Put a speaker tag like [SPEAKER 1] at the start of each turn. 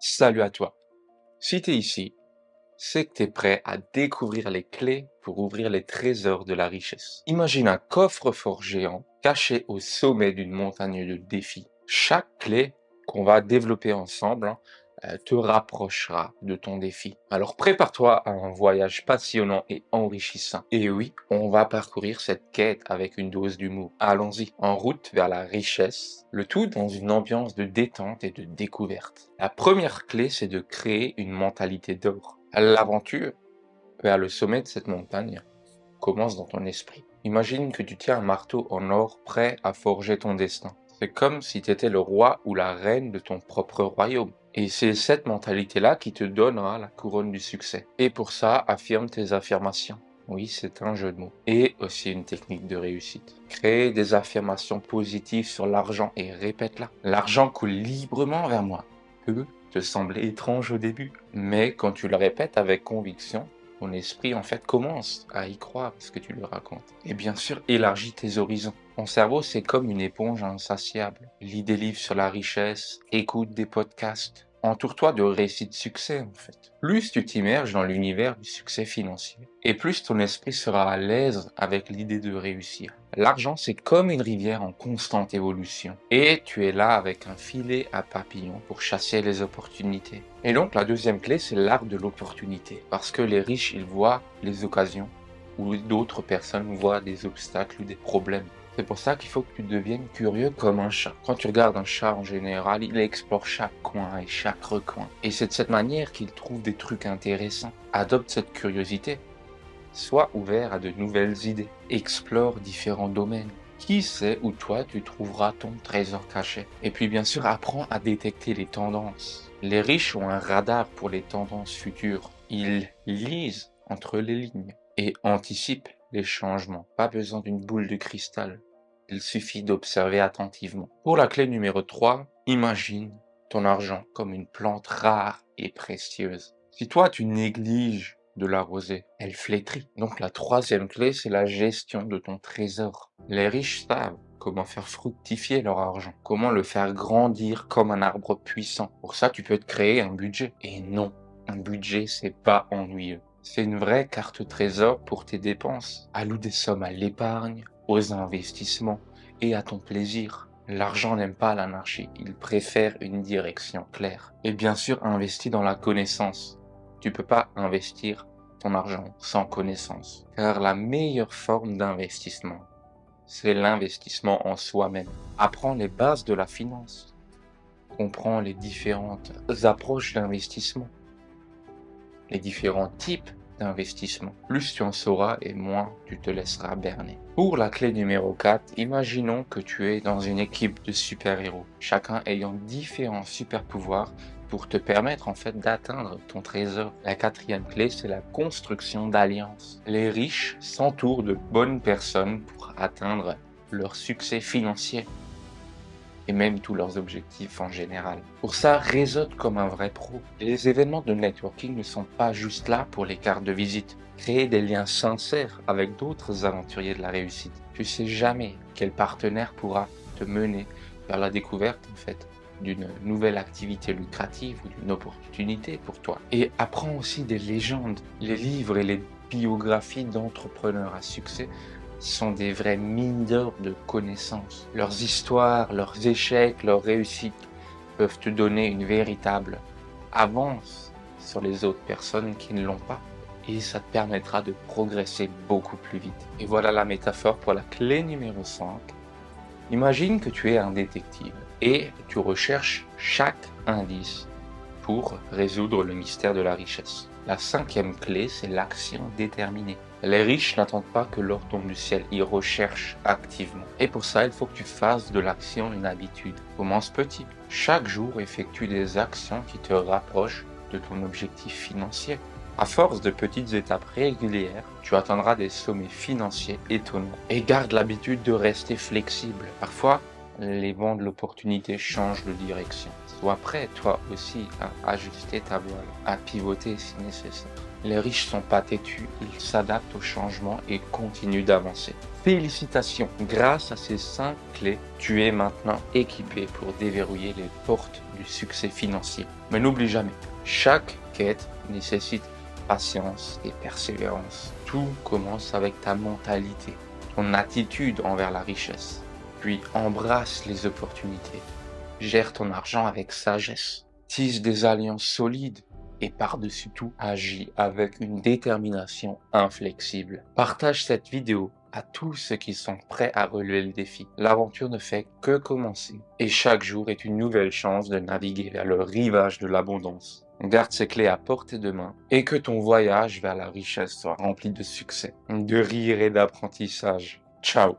[SPEAKER 1] Salut à toi. Si tu es ici, c'est que tu es prêt à découvrir les clés pour ouvrir les trésors de la richesse. Imagine un coffre-fort géant caché au sommet d'une montagne de défis. Chaque clé qu'on va développer ensemble te rapprochera de ton défi. Alors prépare-toi à un voyage passionnant et enrichissant. Et oui, on va parcourir cette quête avec une dose d'humour. Allons-y, en route vers la richesse, le tout dans une ambiance de détente et de découverte. La première clé, c'est de créer une mentalité d'or. L'aventure vers le sommet de cette montagne commence dans ton esprit. Imagine que tu tiens un marteau en or prêt à forger ton destin. C'est comme si tu étais le roi ou la reine de ton propre royaume. Et c'est cette mentalité-là qui te donnera la couronne du succès. Et pour ça, affirme tes affirmations. Oui, c'est un jeu de mots. Et aussi une technique de réussite. Crée des affirmations positives sur l'argent et répète-la. L'argent coule librement vers moi. Peut te sembler étrange au début, mais quand tu le répètes avec conviction, ton esprit, en fait, commence à y croire ce que tu lui racontes. Et bien sûr, élargis tes horizons. Ton cerveau, c'est comme une éponge insatiable. Lis des livres sur la richesse, écoute des podcasts. Entoure-toi de récits de succès, en fait. Plus tu t'immerges dans l'univers du succès financier, et plus ton esprit sera à l'aise avec l'idée de réussir. L'argent, c'est comme une rivière en constante évolution. Et tu es là avec un filet à papillons pour chasser les opportunités. Et donc, la deuxième clé, c'est l'art de l'opportunité. Parce que les riches, ils voient les occasions, où d'autres personnes voient des obstacles ou des problèmes. C'est pour ça qu'il faut que tu deviennes curieux comme un chat. Quand tu regardes un chat en général, il explore chaque coin et chaque recoin. Et c'est de cette manière qu'il trouve des trucs intéressants. Adopte cette curiosité. Sois ouvert à de nouvelles idées. Explore différents domaines. Qui sait où toi tu trouveras ton trésor caché. Et puis bien sûr, apprends à détecter les tendances. Les riches ont un radar pour les tendances futures. Ils lisent entre les lignes et anticipent les changements. Pas besoin d'une boule de cristal. Il suffit d'observer attentivement. Pour la clé numéro 3, imagine ton argent comme une plante rare et précieuse. Si toi tu négliges de l'arroser, elle flétrit. Donc la troisième clé, c'est la gestion de ton trésor. Les riches savent comment faire fructifier leur argent, comment le faire grandir comme un arbre puissant. Pour ça, tu peux te créer un budget. Et non, un budget, c'est pas ennuyeux. C'est une vraie carte trésor pour tes dépenses. Alloue des sommes à l'épargne, aux investissements et à ton plaisir. L'argent n'aime pas l'anarchie, il préfère une direction claire. Et bien sûr, investis dans la connaissance. Tu peux pas investir ton argent sans connaissance. Car la meilleure forme d'investissement, c'est l'investissement en soi-même. Apprends les bases de la finance. Comprends les différentes approches d'investissement. Les différents types d'investissement. Plus tu en sauras et moins tu te laisseras berner. Pour la clé numéro 4, imaginons que tu es dans une équipe de super-héros, chacun ayant différents super-pouvoirs pour te permettre en fait d'atteindre ton trésor. La quatrième clé, c'est la construction d'alliances. Les riches s'entourent de bonnes personnes pour atteindre leur succès financier et même tous leurs objectifs en général. Pour ça, raisonne comme un vrai pro. Les événements de networking ne sont pas juste là pour les cartes de visite. Créer des liens sincères avec d'autres aventuriers de la réussite. Tu sais jamais quel partenaire pourra te mener vers la découverte, en fait, d'une nouvelle activité lucrative ou d'une opportunité pour toi. Et apprends aussi des légendes. Les livres et les biographies d'entrepreneurs à succès sont des vraies mines d'or de connaissances. Leurs histoires, leurs échecs, leurs réussites peuvent te donner une véritable avance sur les autres personnes qui ne l'ont pas. Et ça te permettra de progresser beaucoup plus vite. Et voilà la métaphore pour la clé numéro 5. Imagine que tu es un détective et tu recherches chaque indice pour résoudre le mystère de la richesse. La cinquième clé, c'est l'action déterminée. Les riches n'attendent pas que l'or tombe du ciel, ils recherchent activement. Et pour ça, il faut que tu fasses de l'action une habitude. Commence petit. Chaque jour, effectue des actions qui te rapprochent de ton objectif financier. À force de petites étapes régulières, tu atteindras des sommets financiers étonnants. Et garde l'habitude de rester flexible. Parfois, les vents de l'opportunité changent de direction. Sois prêt, toi aussi, à ajuster ta voile, à pivoter si nécessaire. Les riches sont pas têtus, ils s'adaptent au changement et continuent d'avancer. Félicitations! Grâce à ces 5 clés, tu es maintenant équipé pour déverrouiller les portes du succès financier. Mais n'oublie jamais, chaque quête nécessite patience et persévérance. Tout commence avec ta mentalité, ton attitude envers la richesse. Puis embrasse les opportunités. Gère ton argent avec sagesse. Tisse des alliances solides et par-dessus tout, agis avec une détermination inflexible. Partage cette vidéo à tous ceux qui sont prêts à relever le défi. L'aventure ne fait que commencer et chaque jour est une nouvelle chance de naviguer vers le rivage de l'abondance. Garde ces clés à portée de main et que ton voyage vers la richesse soit rempli de succès, de rire et d'apprentissage. Ciao!